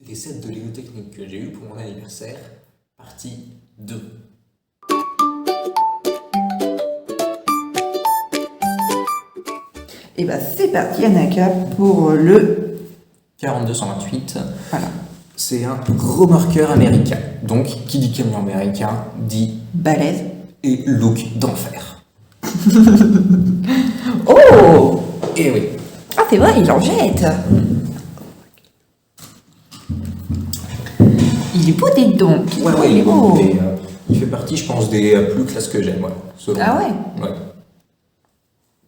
Les sets de Léo Technique que j'ai eu pour mon anniversaire, partie 2. Et bah c'est parti Anaka pour le 4228. voilà. C'est un gros marqueur américain. Donc, qui dit camion américain dit Balèze. et look d'enfer. Oh Et oui. ah c'est vrai, il en jette. Il est beau des donc. Ouais, il est Oh. beau. Et, il fait partie, je pense, des plus classes que j'aime, selon Ah moi. Ouais.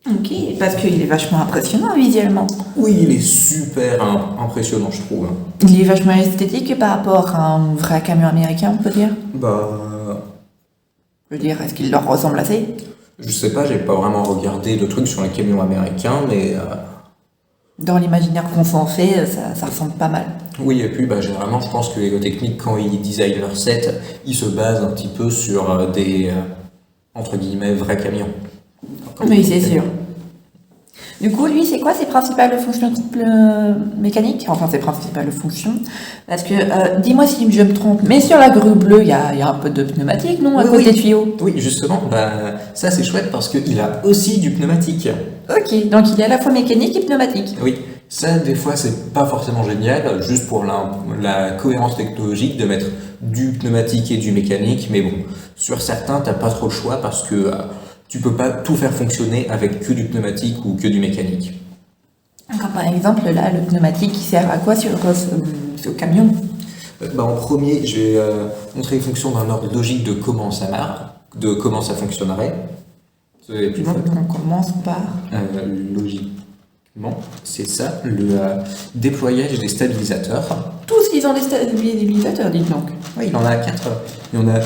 Ok, parce qu'il est vachement impressionnant visuellement. Oui, il est super impressionnant, je trouve. Il est vachement esthétique par rapport à un vrai camion américain, on peut dire. Je veux dire, est-ce qu'il leur ressemble assez? Je sais pas, j'ai pas vraiment regardé de trucs sur les camions américains, mais Dans l'imaginaire qu'on s'en fait, ça ressemble pas mal. oui, et puis généralement, je pense que Lego Technique, quand ils designent leur set, ils se basent un petit peu sur des, entre guillemets, vrais camions. Oui, c'est sûr. Du coup, lui, c'est quoi ses principales fonctions mécaniques? Enfin, ses principales fonctions. Parce que, dis-moi si je me trompe, mais sur la grue bleue, il y a un peu de pneumatique, non? À Oui, cause oui. des tuyaux. Oui, justement, ça c'est chouette parce qu'il a aussi du pneumatique. Ok, donc il est à la fois mécanique et pneumatique. Oui, ça des fois c'est pas forcément génial, juste pour la cohérence technologique de mettre du pneumatique et du mécanique, mais bon, sur certains t'as pas trop le choix parce que tu peux pas tout faire fonctionner avec que du pneumatique ou que du mécanique. Comme par exemple, là, le pneumatique, il sert à quoi sur ce camion? En premier, je vais montrer les fonctions d'un ordre logique de comment ça marche, de comment ça fonctionnerait. C'est plus Donc, on commence par... logiquement, c'est ça, le déployage des stabilisateurs. Tous, ils ont des stabilisateurs, dites donc. Oui, il en a 4. Il y en a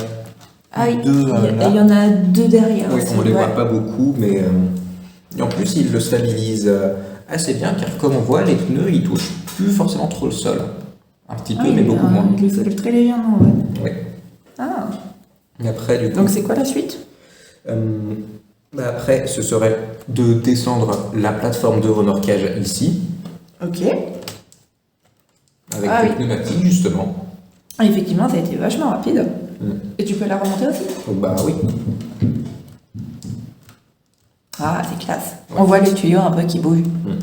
Ah, deux il y en a deux derrière oui, aussi. on les ouais. voit pas beaucoup, mais et en plus, il le stabilise assez bien, car comme on voit, les pneus, ils touchent plus forcément trop le sol. Un petit peu, mais beaucoup moins. Il le soulève très légèrement, ouais. Oui. Ah, Et après, du coup, donc c'est quoi la suite? après, ce serait de descendre la plateforme de remorquage ici, Ok. avec Ah des oui. pneumatiques, justement. Ah, effectivement, ça a été vachement rapide. Mm. Et tu peux la remonter aussi? Donc, oui. Ah, c'est classe. Ouais. On voit les tuyaux un peu qui bougent. Mm.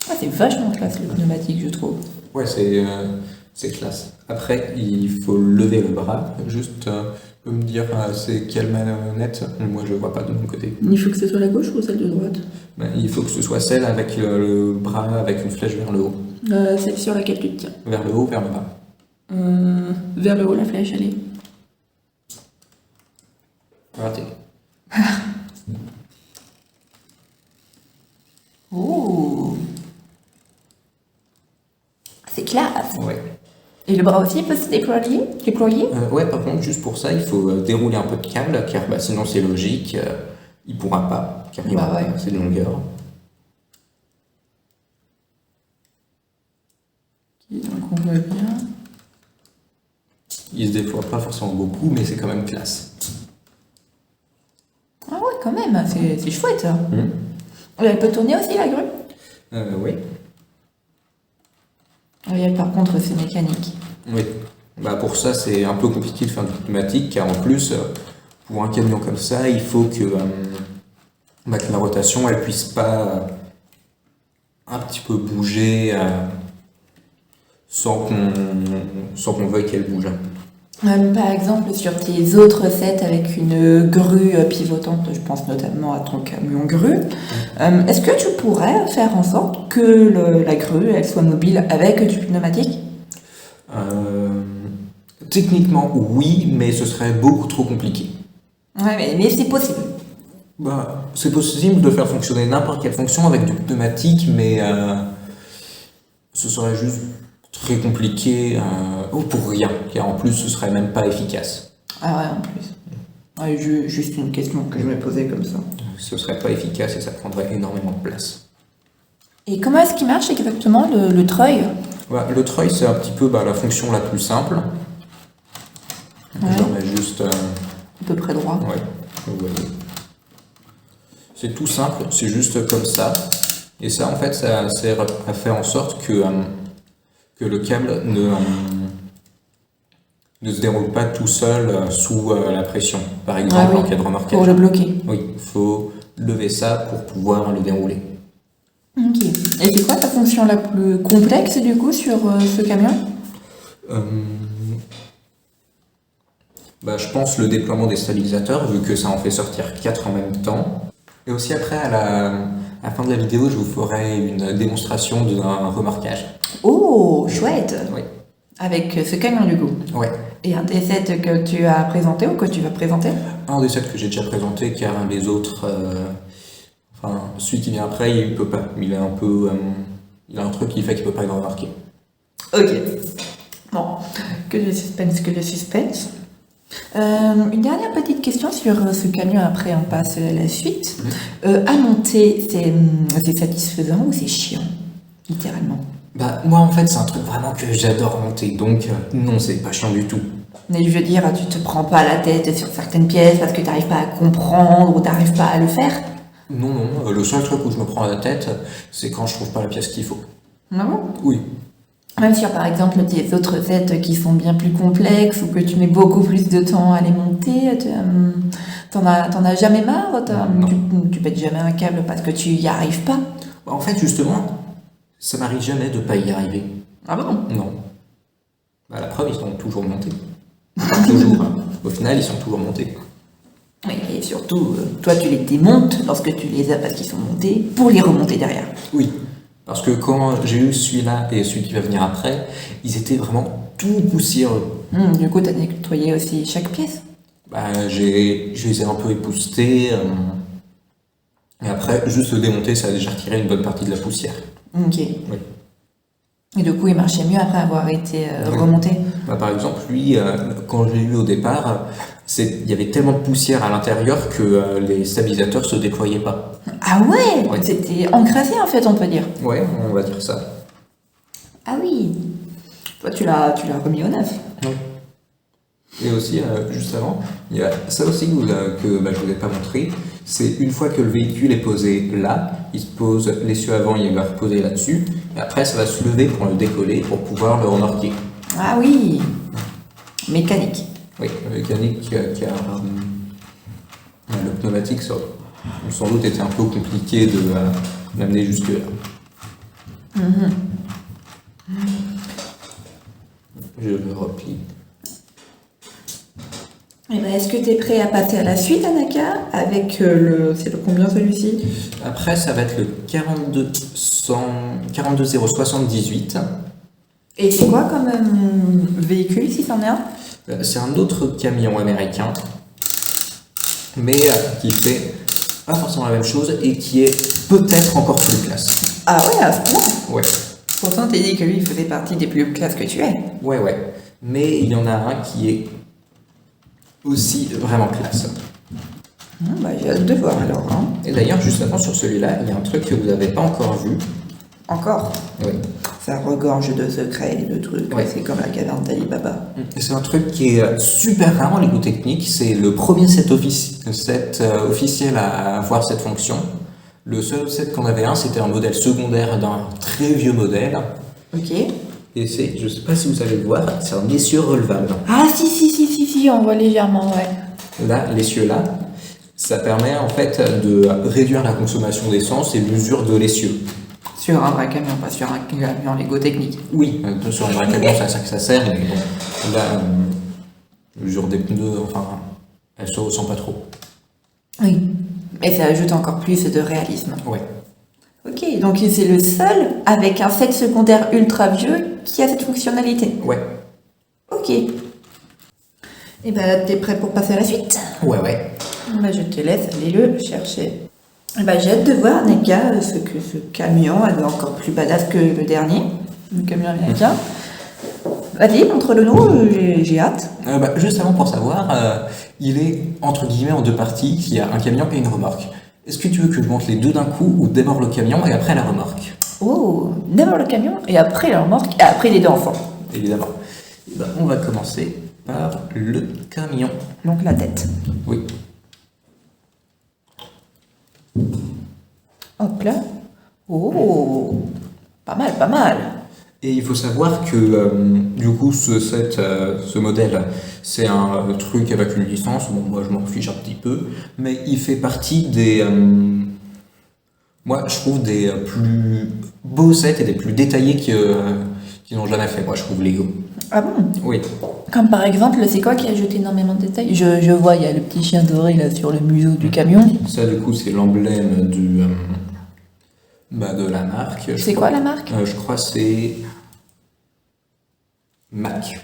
Ah, c'est vachement classe le pneumatique, je trouve. Ouais, c'est classe. Après, il faut lever le bras. Juste, tu peux me dire c'est quelle manette? Moi, je vois pas de mon côté. Il faut que ce soit la gauche ou celle de droite? Il faut que ce soit celle avec le bras avec une flèche vers le haut. Celle sur laquelle tu te tiens. Vers le haut, vers le bas. Vers le haut, la flèche, elle est. Raté. Oh, c'est classe. Ouais. Et le bras aussi peut se déployer? Ouais, par contre, juste pour ça, il faut dérouler un peu de câble, car sinon c'est logique, il pourra pas, car il Bah aura ouais. pas assez de longueur. Donc on voit bien. Il se déploie pas forcément beaucoup, mais c'est quand même classe. Ah ouais, quand même, c'est chouette. Hmm. Elle peut tourner aussi, la grue? Oui. Oui, par contre, c'est mécanique. Oui. Pour ça, c'est un peu compliqué de faire du pneumatique, car en plus, pour un camion comme ça, il faut que la rotation, elle puisse pas un petit peu bouger sans qu'on veuille qu'elle bouge. Par exemple, sur tes autres sets avec une grue pivotante, je pense notamment à ton camion grue, est-ce que tu pourrais faire en sorte que la grue, elle soit mobile avec du pneumatique? Techniquement, oui, mais ce serait beaucoup trop compliqué. Ouais, mais c'est possible. C'est possible de faire fonctionner n'importe quelle fonction avec du pneumatique, mais ce serait juste très compliqué pour rien, car en plus ce serait même pas efficace. Ah ouais, en plus. Ouais, juste une question que je me posais comme ça. Ce serait pas efficace et ça prendrait énormément de place. Et comment est-ce qu'il marche exactement le treuil? Le treuil, c'est un petit peu la fonction la plus simple. Ouais. Je remets juste... À peu près droit. ouais, vous voyez. C'est tout simple, c'est juste comme ça. Et ça, en fait, ça sert à faire en sorte que que le câble ne se déroule pas tout seul sous la pression. Par exemple, Ah oui, en cas de remorquage. pour le bloquer. Oui, il faut lever ça pour pouvoir le dérouler. Ok. Et c'est quoi ta fonction la plus complexe du coup sur ce camion? Euh, je pense le déploiement des stabilisateurs, vu que ça en fait sortir 4 en même temps. Et aussi après, à la fin de la vidéo, je vous ferai une démonstration d'un remorquage. Oh, chouette! Oui. Avec ce camion du coup. Ouais. Et un des sets que tu as présenté ou que tu vas présenter? Un des sets que j'ai déjà présenté, car les autres, celui qui vient après, il peut pas. Il a un peu, il a un truc qui fait qu'il peut pas le remarquer. Ok. Bon, que de suspense, que de suspense. Une dernière petite question sur ce camion, après on passe à la suite. À monter, c'est satisfaisant ou c'est chiant, littéralement? Moi en fait c'est un truc vraiment que j'adore monter, donc non c'est pas chiant du tout. Mais je veux dire, tu te prends pas la tête sur certaines pièces parce que t'arrives pas à comprendre ou t'arrives pas à le faire? Non, le seul truc où je me prends la tête, c'est quand je trouve pas la pièce qu'il faut. Ah bon? Oui. Même sur par exemple des autres sets qui sont bien plus complexes ou que tu mets beaucoup plus de temps à les monter, t'en as jamais marre? Non. Tu pètes jamais un câble parce que tu y arrives pas? En fait justement, ça m'arrive jamais de pas y arriver. Ah bon? Non. La preuve, ils sont toujours montés. Toujours. Au final, ils sont toujours montés. Oui, et surtout, toi tu les démontes lorsque tu les as parce qu'ils sont montés pour les remonter derrière. Oui. Parce que quand j'ai eu celui-là et celui qui va venir après, ils étaient vraiment tout poussiéreux. Du coup, t'as nettoyé aussi chaque pièce? Je les ai un peu époussetés. Et après, juste le démonter, ça a déjà retiré une bonne partie de la poussière. Ok. Oui. Et du coup, il marchait mieux après avoir été remonté? Par exemple, lui, quand je l'ai eu au départ, il y avait tellement de poussière à l'intérieur que les stabilisateurs se déployaient pas. Ah ouais, Ouais. C'était encrassé en fait, on peut dire. Ouais, on va dire ça. Ah oui. Toi, tu l'as remis au neuf. Oui. Et aussi, juste avant, il y a ça aussi que je ne vous ai pas montré. C'est une fois que le véhicule est posé là, il se pose l'essieu avant, il va reposer là-dessus. Et après, ça va se lever pour le décoller, pour pouvoir le remorquer. Ah oui. Mécanique. Oui, le mécanique qui a le pneumatique, ça, sans doute était un peu compliqué de l'amener jusque-là. Je le replie. Et est-ce que tu es prêt à passer à la suite, Anaka, avec c'est le combien celui-ci? Après, ça va être le 42078. Et c'est quoi comme véhicule, si c'en est un? C'est un autre camion américain, mais qui fait pas forcément la même chose et qui est peut-être encore plus classe. Ah ouais, à ce point? Ouais, Pourtant, t'es dit que lui, il faisait partie des plus classes que tu es. ouais. Mais il y en a un qui est aussi vraiment classe. J'ai hâte de voir alors. Hein. Et d'ailleurs, juste avant sur celui-là, il y a un truc que vous n'avez pas encore vu. Encore? Oui. Ça regorge de secrets et de trucs. Ouais. C'est comme la caverne d'Ali Baba. C'est un truc qui est super rare en Lego Technique. C'est le premier set officiel à avoir cette fonction. Le seul set qu'on avait c'était un modèle secondaire d'un très vieux modèle. Ok. Et c'est, je sais pas si vous allez le voir, c'est un essieu relevable. Ah si, on voit légèrement, ouais. Là, l'essieu là, ça permet en fait de réduire la consommation d'essence et l'usure de l'essieu. Sur un vrai camion, pas sur un camion Lego Technique. Oui, sur un vrai camion, c'est à ça que ça sert, mais bon, là, l'usure des pneus, elle se ressent pas trop. Oui. Et ça ajoute encore plus de réalisme. Ouais. Ok, donc c'est le seul avec un set secondaire ultra vieux qui a cette fonctionnalité. Ouais. Ok. Et t'es prêt pour passer à la suite? Ouais. Je te laisse aller le chercher. J'ai hâte de voir, Neka, ce camion est encore plus badass que le dernier, le camion américain. Vas-y, montre-le-nous, j'ai hâte. Juste avant pour savoir, il est entre guillemets en deux parties, il y a un camion et une remorque. Est-ce que tu veux que je monte les deux d'un coup ou d'abord le camion et après la remorque? Oh, d'abord le camion et après la remorque et après les deux enfants. Évidemment. On va commencer par le camion. Donc la tête. Oui. Hop là. Oh, pas mal. Et il faut savoir que du coup ce modèle, c'est un truc avec une licence, bon moi je m'en fiche un petit peu, mais il fait partie des, moi je trouve des plus beaux sets et des plus détaillés qu'ils n'ont jamais fait, moi je trouve Lego. Ah bon? Oui, Comme par exemple, c'est quoi qui ajoute énormément de détails? Je vois, il y a le petit chien doré là sur le museau du camion. ça du coup c'est l'emblème de la marque. C'est quoi la marque? Je crois que c'est Mac.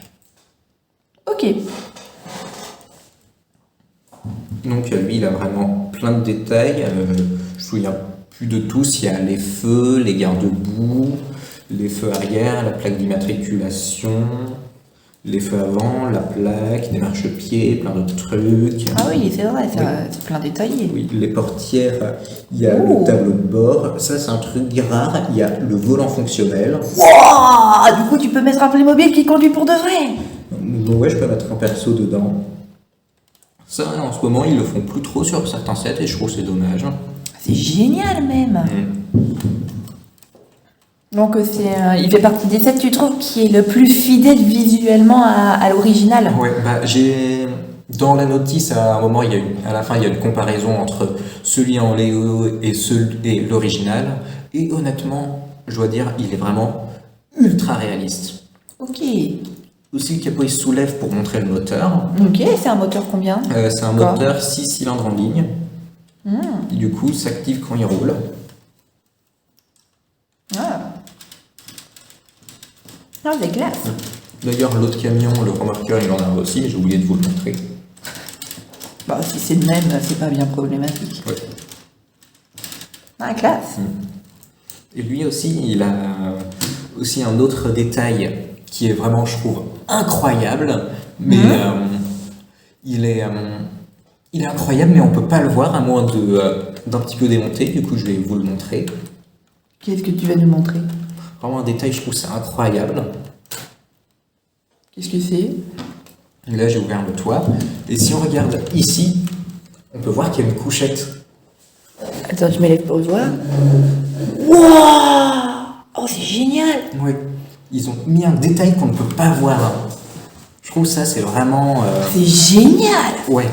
Ok. Donc lui, il a vraiment plein de détails. Je me souviens plus de tous. Il y a les feux, les garde-boue, les feux arrière, la plaque d'immatriculation, les feux avant, la plaque, des marchepieds, plein d'autres trucs. Ah oui, c'est vrai, Oui. c'est plein détaillé. Oui, les portières, il y a Oh. le tableau de bord. Ça, c'est un truc rare. Il y a le volant fonctionnel. Wouah! Du coup, tu peux mettre un Playmobil qui conduit pour de vrai. Donc ouais, je peux mettre un perso dedans. Ça, en ce moment, ils le font plus trop sur certains sets et je trouve que c'est dommage. C'est génial même. Mm. Donc il fait partie des sets, tu trouves, qui est le plus fidèle visuellement à l'original. Ouais, bah j'ai dans la notice à un moment à la fin il y a une comparaison entre celui en Lego et l'original et honnêtement je dois dire il est vraiment ultra réaliste. Ok. Aussi le capot il se soulève pour montrer le moteur. Ok, c'est un moteur combien? C'est un Quoi moteur 6 cylindres en ligne. Et du coup s'active quand il roule. Ah. Ah, c'est classe. D'ailleurs l'autre camion, le remorqueur il en a aussi mais j'ai oublié de vous le montrer. Bah, si c'est le même, c'est pas bien problématique. Ouais. Ah, classe. Et lui aussi, il a aussi un autre détail qui est vraiment, je trouve, incroyable. Mais il est incroyable, mais on peut pas le voir à moins d'un petit peu démonter. Du coup, je vais vous le montrer. Qu'est-ce que tu vas nous montrer? Vraiment un détail, je trouve c'est incroyable. Qu'est-ce que c'est? Là, j'ai ouvert le toit. Et si on regarde ici, on peut voir qu'il y a une couchette. Attends, je m'élève pour le voir. Wouah! Oh, c'est génial! Oui. Ils ont mis un détail qu'on ne peut pas voir. Je trouve ça, c'est vraiment... C'est génial! Ouais.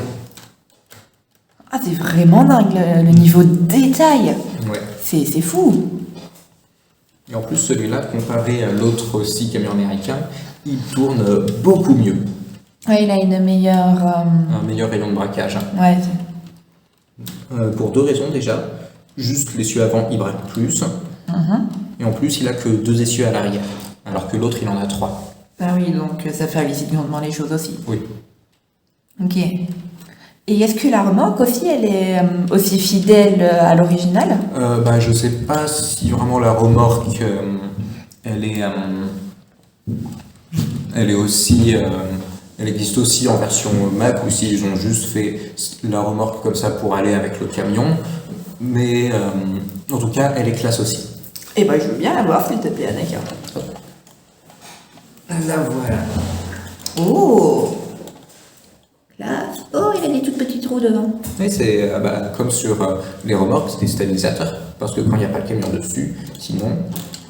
Ah, c'est vraiment dingue le niveau de détail. Ouais. C'est fou. Et en plus, celui-là, comparé à l'autre aussi camion américain, il tourne beaucoup mieux. Ouais, il a une meilleure. Un meilleur rayon de braquage. Ouais. Pour deux raisons déjà. Juste l'essieu avant, il braque plus. Et en plus, il a que 2 essieux à l'arrière. Alors que l'autre, il en a 3. Ah oui, donc ça facilite grandement les choses aussi. Oui. Ok. Et est-ce que la remorque aussi, elle est aussi fidèle à l'original? Bah, je sais pas si vraiment la remorque, elle est aussi... elle existe aussi en version Mac ou s'ils ont juste fait la remorque comme ça pour aller avec le camion. Mais en tout cas, elle est classe aussi. Eh ben, je veux bien la voir, s'il te plaît, Anaka. La voilà. Oh! Classe. Oh, il a des toutes petites roues devant. Et c'est comme sur les remorques, c'est des stabilisateurs. Parce que quand il n'y a pas le camion dessus, sinon,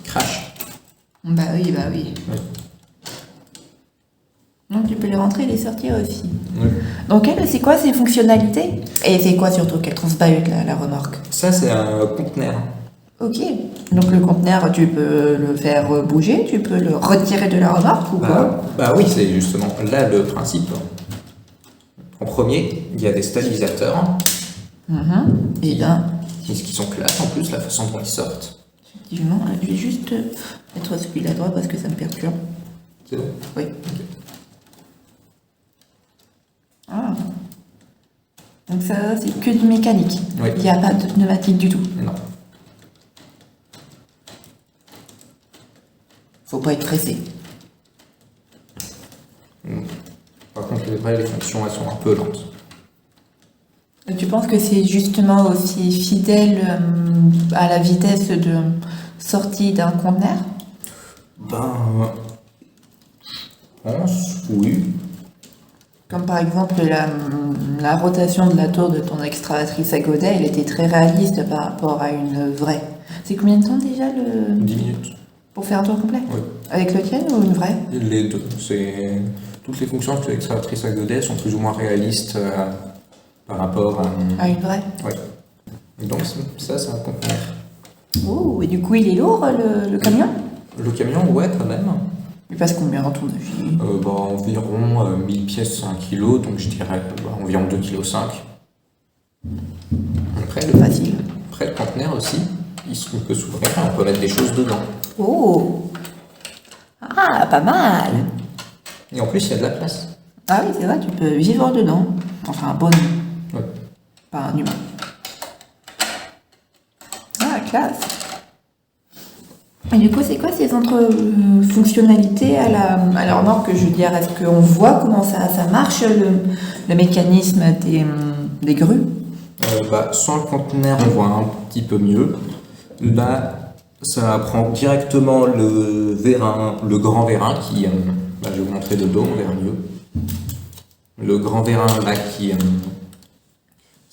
crash. Bah oui, bah oui. Ouais. Donc tu peux les rentrer et les sortir aussi. Ouais. Donc elle, c'est quoi ses fonctionnalités? Et c'est quoi surtout qu'elle transbahute la remorque? Ça, c'est un conteneur. Ok. Donc le conteneur, tu peux le faire bouger, tu peux le retirer de la remorque ou quoi? Bah oui, c'est justement là le principe. En premier, il y a des stabilisateurs. Et bien, Qui sont classe en plus, la façon dont ils sortent. effectivement, je vais juste mettre celui-là à droite parce que ça me perturbe. C'est bon. Oui. Ah. Donc ça, c'est que du mécanique. Oui. Il n'y a pas de pneumatique du tout. Non. Faut pas être pressé. Par contre, les fonctions, elles sont un peu lentes. Et tu penses que c'est justement aussi fidèle à la vitesse de sortie d'un conteneur? Ben, je pense, oui. Comme par exemple la rotation de la tour de ton excavatrice à godet, elle était très réaliste par rapport à une vraie. C'est combien de temps déjà le... 10 minutes. Pour faire un tour complet? Oui. Avec le tien ou une vraie? Les deux. Toutes les fonctions de l'extravatrice à godet sont plus ou moins réalistes par rapport à... Ah, une vraie? Oui. Donc ça, c'est un conteneur. Oh, et du coup, il est lourd, le camion? Le camion, ouais, quand même. Il passe combien dans ton avis? Environ 1000 pièces, 1 kg, donc je dirais environ 2,5 kg. Après, Facile. le conteneur aussi, il peut s'ouvrir, on peut mettre des choses dedans. Oh! Ah, pas mal! Et en plus, il y a de la place. Ah oui, c'est vrai, tu peux vivre dedans. Enfin, un bonhomme, Ouais. pas un humain. Ah, classe! Et du coup, c'est quoi ces autres fonctionnalités à la remorque? Je veux dire, est-ce qu'on voit comment ça marche, le mécanisme des grues? Sans le conteneur, on voit un petit peu mieux. Là, ça prend directement le vérin, le grand vérin qui... je vais vous montrer de dos, on verra mieux. Le grand vérin là qui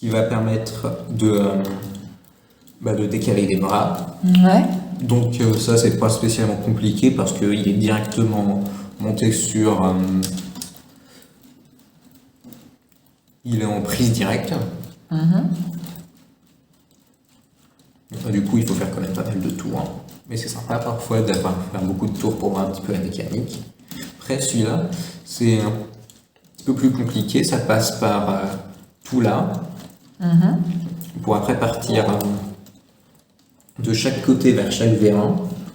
va permettre de décaler les bras. Ouais. Donc ça, c'est pas spécialement compliqué parce qu'il est directement monté sur... il est en prise directe. Du coup, il faut faire quand même pas mal de tours. Hein. Mais c'est sympa parfois d'avoir faire beaucoup de tours pour voir un petit peu la mécanique. Après, celui-là, c'est un petit peu plus compliqué. Ça passe par tout là. Pour après partir de chaque côté vers chaque vérin.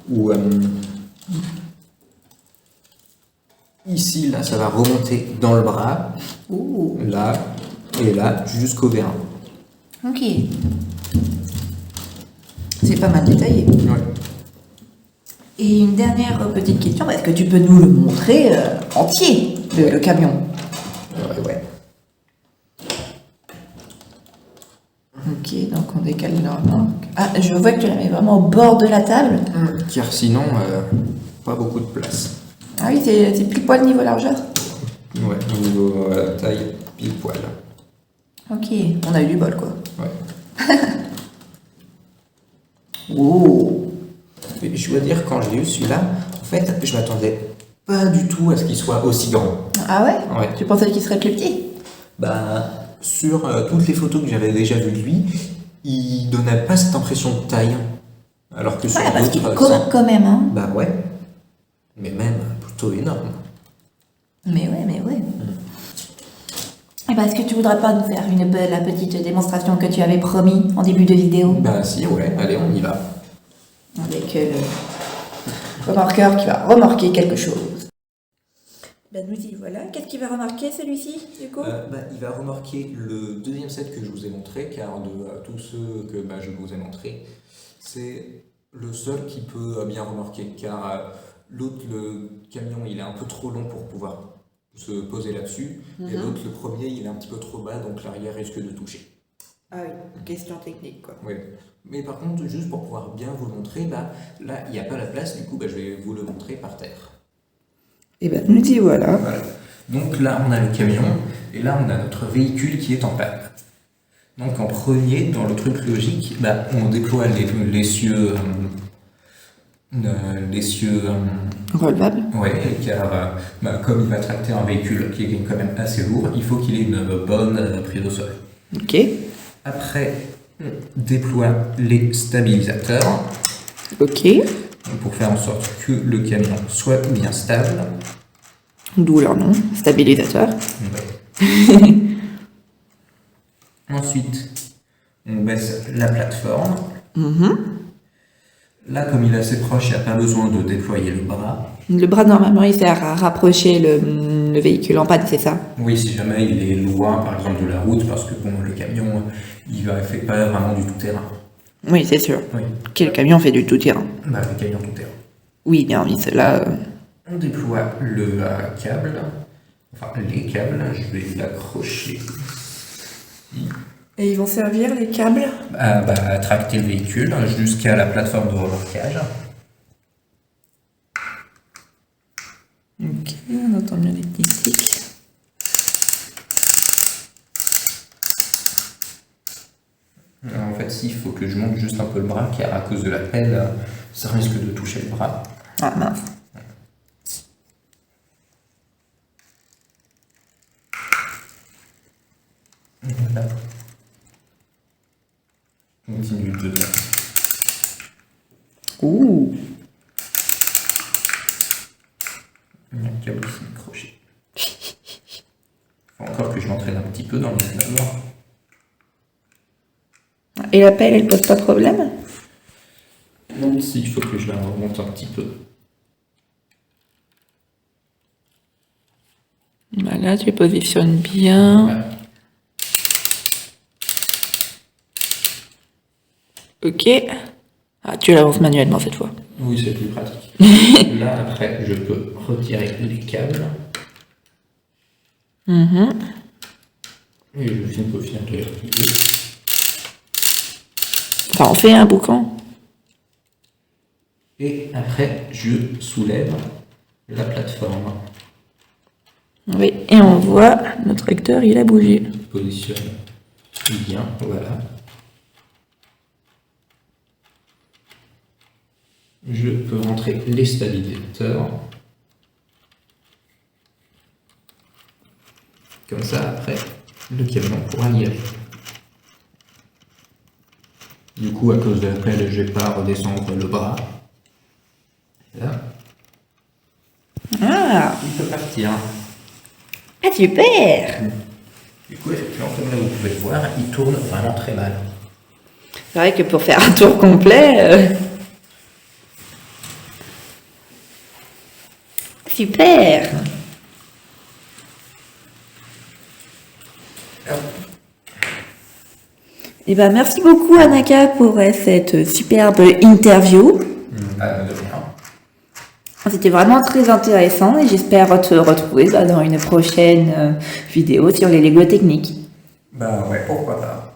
Ou ici, là, ça va remonter dans le bras. Ouh. Là et là, jusqu'au vérin. Ok. C'est pas mal détaillé. Ouais. Et une dernière petite question, est-ce que tu peux nous le montrer entier, le camion? Ouais. Ok, donc on décale la remorque. Ah, je vois que tu la mets vraiment au bord de la table. Car sinon, pas beaucoup de place. Ah oui, c'est pile poil niveau largeur. Ouais, au niveau taille, pile poil. Ok, on a eu du bol quoi. Ouais. Oh. Et je dois dire, quand j'ai eu celui-là, en fait, je m'attendais pas du tout à ce qu'il soit aussi grand. Ah ouais? Ouais. Tu pensais qu'il serait plus petit? Sur toutes les photos que j'avais déjà vues de lui, il donnait pas cette impression de taille. Alors que sur Ouais, parce qu'il est d'autres, correct quand même, hein. Bah ouais. Mais même plutôt énorme. Mais ouais. Et bah, est-ce que tu voudrais pas nous faire la petite démonstration que tu avais promis en début de vidéo? Bah si, ouais, allez, on y va. Avec le remorqueur qui va remorquer quelque chose. Ben nous y voilà. Qu'est-ce qu'il va remarquer celui-ci, du coup? Il va remorquer le deuxième set que je vous ai montré, car de tous ceux que je vous ai montrés, c'est le seul qui peut bien remorquer, car l'autre, le camion, il est un peu trop long pour pouvoir se poser là-dessus, et l'autre, le premier, il est un petit peu trop bas, donc l'arrière risque de toucher. Ah oui, question technique quoi. Oui. Mais par contre, juste pour pouvoir bien vous le montrer, là, il n'y a pas la place, du coup, je vais vous le montrer par terre. Et ben nous y voilà. Voilà. Donc là, on a le camion, et là, on a notre véhicule qui est en panne. Donc en premier, dans le truc logique, on déploie l'essieu Relevable. ouais, car comme il va tracter un véhicule qui est quand même assez lourd, il faut qu'il ait une bonne prise au sol. Ok. Après, on déploie les stabilisateurs. Ok. Pour faire en sorte que le camion soit bien stable. D'où leur nom, stabilisateur. Ouais. Ensuite, on baisse la plateforme. Là, comme il est assez proche, il n'y a pas besoin de déployer le bras. Le bras, normalement, il sert à rapprocher le véhicule en panne, c'est ça? Oui, si jamais il est loin, par exemple, de la route, parce que le camion, il ne fait pas vraiment du tout-terrain. Oui, c'est sûr. Oui. Quel camion fait du tout-terrain? Le camion tout-terrain. Oui, bien oui, cela. On déploie le câble, enfin les câbles, je vais l'accrocher. Et ils vont servir les câbles? À tracter le véhicule jusqu'à la plateforme de remorquage. Ok, on entend bien les petits clics. En fait, il faut que je monte juste un peu le bras, car à cause de la pelle, ça risque de toucher le bras. Ah mince. Voilà. Continue de là. Ouh. Il y a un câble aussi de crochet. Faut encore que je m'entraîne un petit peu dans le métal. Et la pelle, elle pose pas de problème? Non, si, il faut que je la remonte un petit peu. Voilà, tu positionnes bien. Ouais. Ok. Ah, tu l'avances manuellement cette fois. Oui, c'est plus pratique. Là, après, je peux retirer les câbles. Mhm. Et je peux finir de les retirer. Enfin, on fait un boucan. Et après, je soulève la plateforme. Oui, et on voit notre acteur, il a bougé. Je positionne bien, voilà. Je peux rentrer les stabilisateurs. Comme ça, après, le camion pourra y aller. Du coup, à cause de la pelle, je vais pas redescendre le bras. Là, Ah, il peut partir. ah super. Du coup, effectivement, comme là vous pouvez le voir, il tourne vraiment très mal. C'est vrai que pour faire un tour complet... Super. Eh ben, merci beaucoup Anaka pour cette superbe interview. De rien. C'était vraiment très intéressant et j'espère te retrouver dans une prochaine vidéo sur les Lego techniques. Bah ouais, pourquoi pas.